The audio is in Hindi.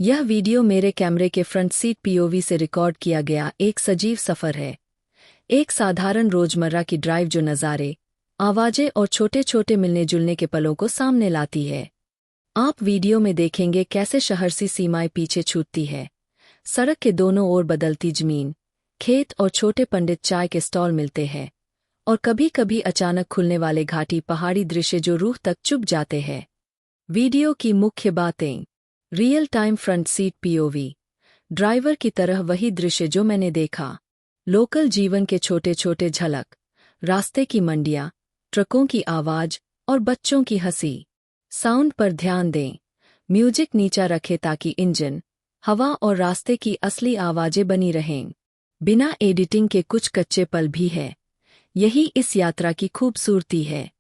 यह वीडियो मेरे कैमरे के फ्रंट सीट पीओवी से रिकॉर्ड किया गया एक सजीव सफ़र है। एक साधारण रोजमर्रा की ड्राइव जो नज़ारे, आवाज़ें और छोटे छोटे मिलने जुलने के पलों को सामने लाती है। आप वीडियो में देखेंगे कैसे शहर सी सीमाएं पीछे छूटती है। सड़क के दोनों ओर बदलती जमीन, खेत और छोटे पंडित चाय के स्टॉल मिलते हैं, और कभी कभी अचानक खुलने वाले घाटी पहाड़ी दृश्य जो रूह तक चुभ जाते हैं। वीडियो की मुख्य बातें। Real time front seat POV. Driver की तरह वही दृश्य जो मैंने देखा। लोकल जीवन के छोटे छोटे झलक, रास्ते की मंडियां, ट्रकों की आवाज और बच्चों की हंसी। साउंड पर ध्यान दें। म्यूजिक नीचा रखें ताकि इंजन, हवा और रास्ते की असली आवाजें बनी रहें। बिना एडिटिंग के कुछ कच्चे पल भी है। यही इस यात्रा की खूबसूरती है।